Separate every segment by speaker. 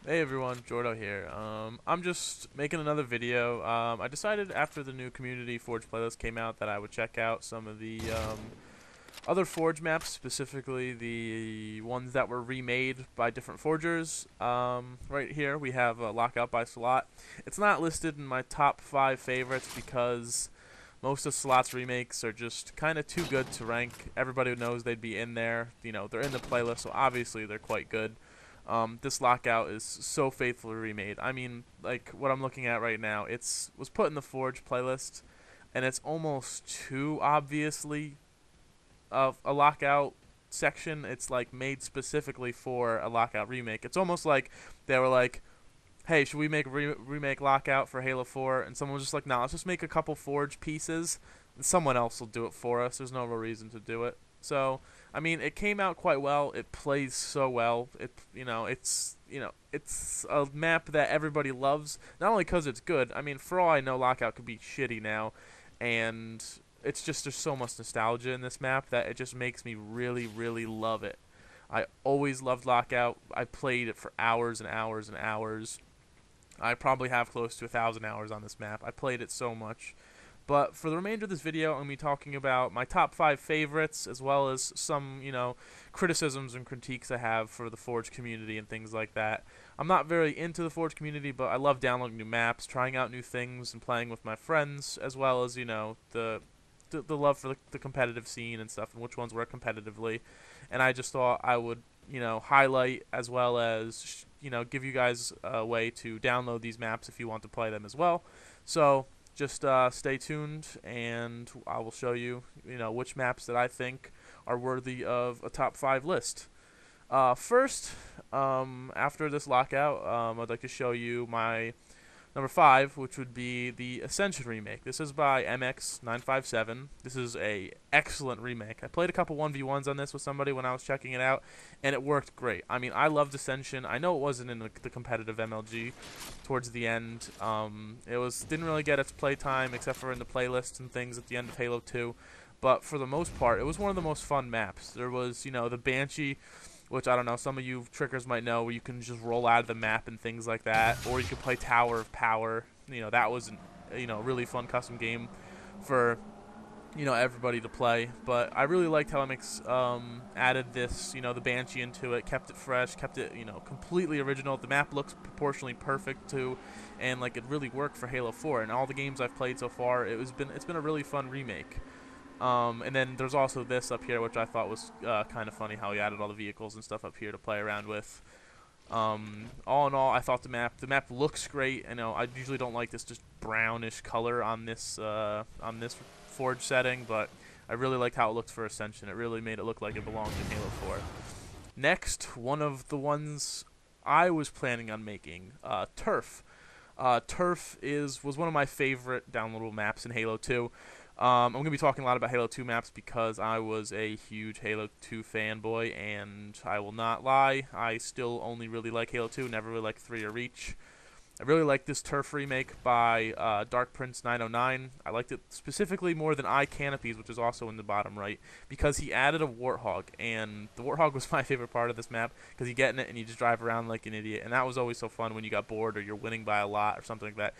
Speaker 1: Hey everyone, Jordo here. I'm just making another video. I decided after the new Community Forge playlist came out that I would check out some of the other Forge maps, specifically the ones that were remade by different forgers. Right here we have Lockout by Slot. It's not listed in my top 5 favorites because most of Slot's remakes are just kind of too good to rank. Everybody knows they'd be in there. You know, they're in the playlist, so obviously they're quite good. This Lockout is so faithfully remade. I mean, like what I'm looking at right now, it's was put in the Forge playlist, and it's almost too obviously of a Lockout section. It's like made specifically for a Lockout remake. It's almost like they were like, "Hey, should we make remake Lockout for Halo 4?" And someone was just like, "No, let's just make a couple Forge pieces, and someone else will do it for us. There's no real reason to do it." So, I mean, it came out quite well. It plays so well. It's a map that everybody loves. Not only because it's good. I mean, for all I know, Lockout could be shitty now, and it's just there's so much nostalgia in this map that it just makes me really, really love it. I always loved Lockout. I played it for hours and hours and hours. I probably have close to 1,000 hours on this map. I played it so much. But for the remainder of this video, I'm going to be talking about my top 5 favorites, as well as some, criticisms and critiques I have for the Forge community and things like that. I'm not very into the Forge community, but I love downloading new maps, trying out new things, and playing with my friends, as well as, the love for the competitive scene and stuff, and which ones work competitively. And I just thought I would, highlight as well as, give you guys a way to download these maps if you want to play them as well. So just stay tuned, and I will show you, which maps that I think are worthy of a top 5 list. First, after this lockout, I'd like to show you my number 5, which would be the Ascension remake. This is by MX957. This is a excellent remake. I played a couple 1v1s on this with somebody when I was checking it out, and it worked great. I mean, I loved Ascension. I know it wasn't in the competitive MLG towards the end. Didn't really get its playtime except for in the playlists and things at the end of Halo 2. But for the most part, it was one of the most fun maps. There was, the Banshee, which I don't know, some of you trickers might know, where you can just roll out of the map and things like that, or you can play Tower of Power. That was a really fun custom game for everybody to play. But I really liked how MX added this, the Banshee into it, kept it fresh, kept it completely original. The map looks proportionally perfect too, and like it really worked for Halo 4. And all the games I've played so far, it's been a really fun remake. And then there's also this up here, which I thought was kind of funny, how he added all the vehicles and stuff up here to play around with. All in all, I thought the map looks great. I know I usually don't like this just brownish color on this Forge setting, but I really liked how it looked for Ascension. It really made it look like it belonged in Halo 4. Next, one of the ones I was planning on making, Turf. Turf was one of my favorite downloadable maps in Halo 2. I'm going to be talking a lot about Halo 2 maps because I was a huge Halo 2 fanboy, and I will not lie, I still only really like Halo 2, never really liked 3 or Reach. I really like this Turf remake by Dark Prince 909. I liked it specifically more than Eye Canopies, which is also in the bottom right, because he added a Warthog, and the Warthog was my favorite part of this map, because you get in it and you just drive around like an idiot, and that was always so fun when you got bored or you're winning by a lot or something like that.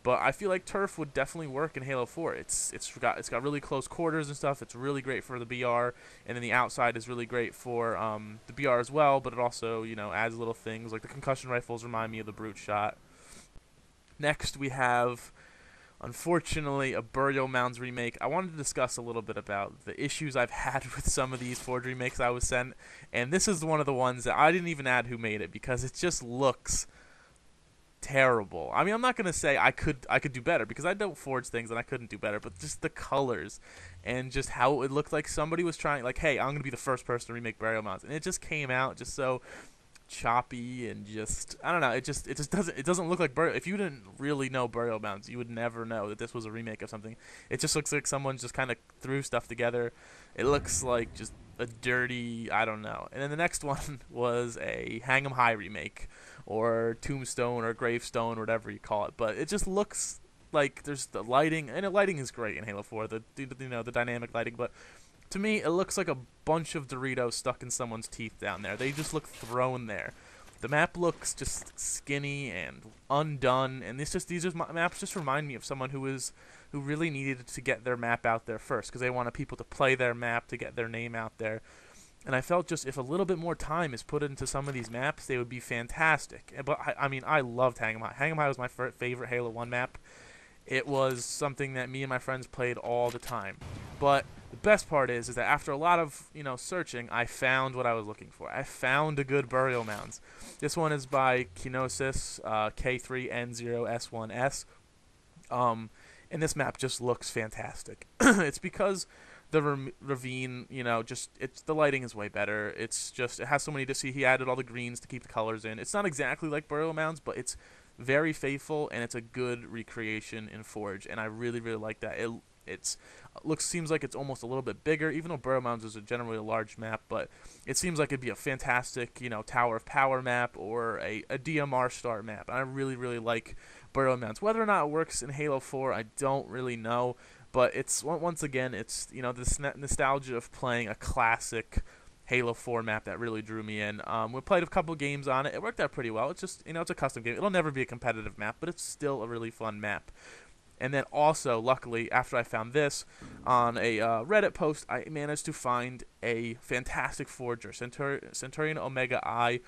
Speaker 1: But I feel like Turf would definitely work in Halo 4. It's got really close quarters and stuff. It's really great for the BR, and then the outside is really great for the BR as well. But it also adds little things like the concussion rifles remind me of the Brute Shot. Next we have, unfortunately, a Burial Mounds remake. I wanted to discuss a little bit about the issues I've had with some of these Forge remakes I was sent, and this is one of the ones that I didn't even add who made it because it just looks terrible. I mean, I'm not gonna say I could do better because I don't forge things and I couldn't do better, but just the colors and just how it looked like somebody was trying, like, hey, I'm gonna be the first person to remake Burial Mounds, and it just came out just so choppy and just I don't know. It doesn't look like Burial. If you didn't really know Burial Mounds, you would never know that this was a remake of something. It just looks like someone just kind of threw stuff together. It looks like just a dirty, I don't know. And then the next one was a Hang 'em High remake, or Tombstone or Gravestone or whatever you call it. But it just looks like there's the lighting, and the lighting is great in Halo 4. The dynamic lighting, but to me it looks like a bunch of Doritos stuck in someone's teeth down there. They just look thrown there. The map looks just skinny and undone, and these maps just remind me of someone who really needed to get their map out there first because they wanted people to play their map to get their name out there. And I felt just if a little bit more time is put into some of these maps, they would be fantastic. But I mean, I loved Hang'em High. Hang'em High was my favorite Halo 1 map. It was something that me and my friends played all the time. But the best part is that after a lot of searching, I found what I was looking for. I found a good burial mounds. This one is by Colossus, K3N0S1S. And this map just looks fantastic. It's because the ravine, the lighting is way better. It has so many to see. He added all the greens to keep the colors in. It's not exactly like burial mounds, but it's very faithful, and it's a good recreation in Forge, and I really, really like that. Seems like it's almost a little bit bigger, even though Burial Mounds is generally a large map, but it seems like it'd be a fantastic, Tower of Power map or a DMR star map. And I really, really like Burial Mounds. Whether or not it works in Halo 4, I don't really know, but once again, it's this nostalgia of playing a classic Halo 4 map that really drew me in. We played a couple games on it. It worked out pretty well. It's just, it's a custom game. It'll never be a competitive map, but it's still a really fun map. And then also, luckily, after I found this, on a Reddit post, I managed to find a fantastic forger, Centurion Omega I.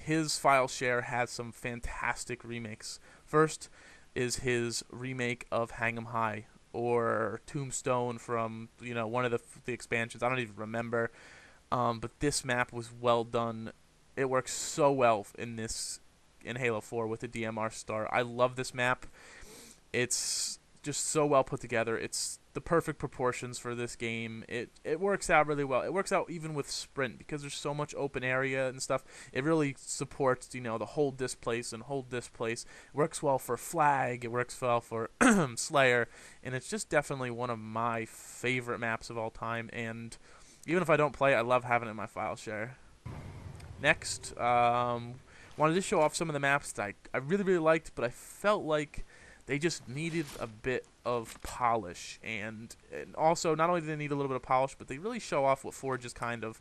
Speaker 1: His file share has some fantastic remakes. First is his remake of Hang'em High, or Tombstone from one of the expansions. I don't even remember, but this map was well done. It works so well in Halo 4 with the DMR star. I love this map. It's just so well put together. It's the perfect proportions for this game. It works out really well. It works out even with sprint because there's so much open area and stuff. It really supports the hold this place and hold this place. It works well for flag. It works well for Slayer, and it's just definitely one of my favorite maps of all time. And even if I don't play, I love having it in my file share. Next, wanted to show off some of the maps that I really, really liked, but I felt like they just needed a bit of polish. And also, not only do they need a little bit of polish, but they really show off what Forge is I kind of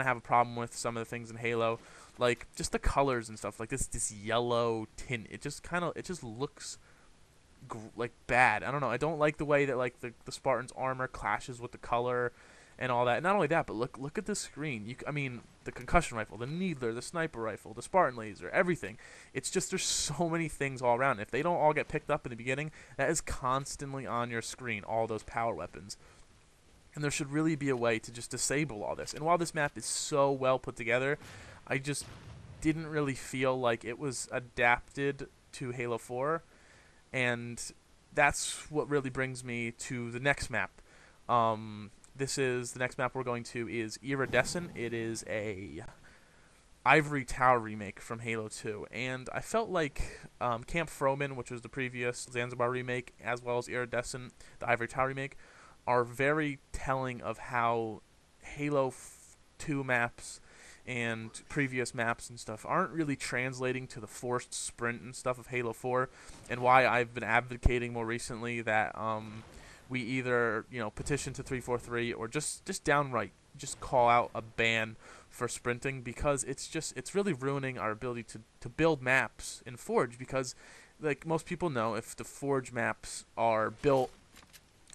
Speaker 1: have a problem with some of the things in Halo. Like, just the colors and stuff. Like, this yellow tint. It just looks like bad. I don't know. I don't like the way that, like, the Spartan's armor clashes with the color and all that. And not only that, but look at the screen. The concussion rifle, the needler, the sniper rifle, the Spartan laser, everything. It's just there's so many things all around. If they don't all get picked up in the beginning, that is constantly on your screen, all those power weapons. And there should really be a way to just disable all this. And while this map is so well put together, I just didn't really feel like it was adapted to Halo 4. And that's what really brings me to the next map. The next map we're going to is Iridescent. It is a Ivory Tower remake from Halo 2. And I felt like Camp Froman, which was the previous Zanzibar remake, as well as Iridescent, the Ivory Tower remake, are very telling of how Halo 2 maps and previous maps and stuff aren't really translating to the forced sprint and stuff of Halo 4, and why I've been advocating more recently that we either petition to 343 or just downright just call out a ban for sprinting, because it's really ruining our ability to build maps in Forge. Because like most people know, if the Forge maps are built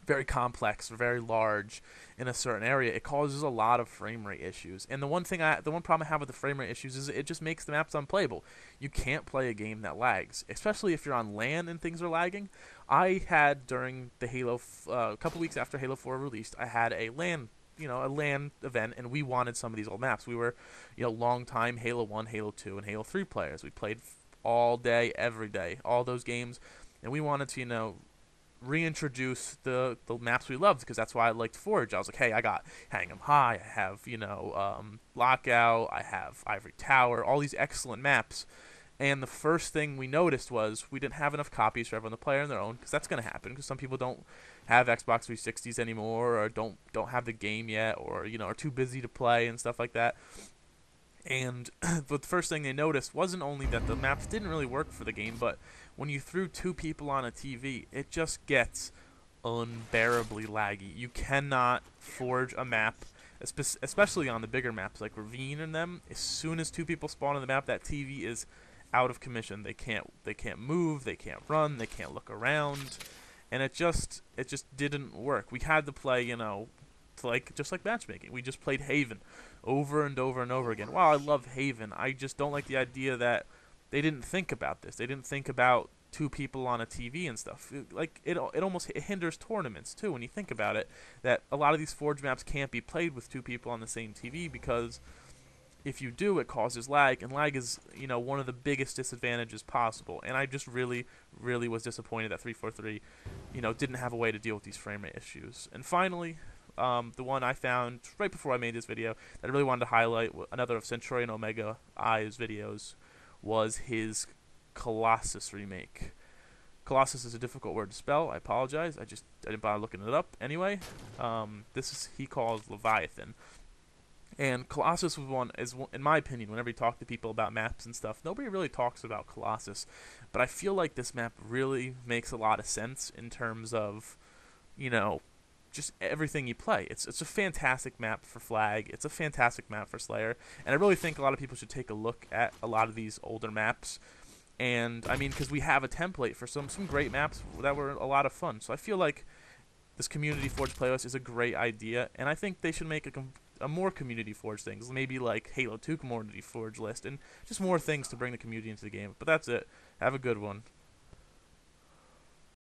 Speaker 1: very complex or very large in a certain area, it causes a lot of frame rate issues. And the one problem I have with the frame rate issues is it just makes the maps unplayable. You can't play a game that lags, especially if you're on LAN and things are lagging. I had during the Halo, a couple weeks after Halo 4 released, I had a LAN event, and we wanted some of these old maps. We were, long-time Halo 1, Halo 2, and Halo 3 players. We played all day, every day, all those games, and we wanted to, reintroduce the maps we loved, because that's why I liked Forge. I was like, hey, I got Hang'em High, I have Lockout, I have Ivory Tower, all these excellent maps. And the first thing we noticed was we didn't have enough copies for everyone to play on their own, because that's going to happen, because some people don't have Xbox 360s anymore, or don't have the game yet, or are too busy to play and stuff like that. And but the first thing they noticed wasn't only that the maps didn't really work for the game, but when you threw two people on a TV, it just gets unbearably laggy. You cannot forge a map especially on the bigger maps like Ravine and them. As soon as two people spawn on the map, that TV is out of commission. They can't move, they can't run, they can't look around, and it just didn't work. We had to play, you know, just like matchmaking. We just played Haven over and over and over again. While I love Haven, I just don't like the idea that they didn't think about this. They didn't think about two people on a TV and stuff. Like it almost hinders tournaments too when you think about it. That a lot of these Forge maps can't be played with two people on the same TV because if you do, it causes lag, and lag is, you know, one of the biggest disadvantages possible. And I just really was disappointed that 343, you know, didn't have a way to deal with these frame rate issues. And finally, the one I found right before I made this video that I really wanted to highlight, another of Centurion Omega I's videos, was his Colossus remake. Colossus is a difficult word to spell. I apologize. I didn't bother looking it up. Anyway, he calls Leviathan. And Colossus is in my opinion, whenever you talk to people about maps and stuff, nobody really talks about Colossus. But I feel like this map really makes a lot of sense in terms of, you know, just everything you play. It's a fantastic map for Flag. It's a fantastic map for Slayer. And I really think a lot of people should take a look at a lot of these older maps. And, I mean, because we have a template for some great maps that were a lot of fun. So I feel like this Community Forge playlist is a great idea. And I think they should make a more Community Forge things. Maybe like Halo 2 Community Forge list. And just more things to bring the community into the game. But that's it. Have a good one.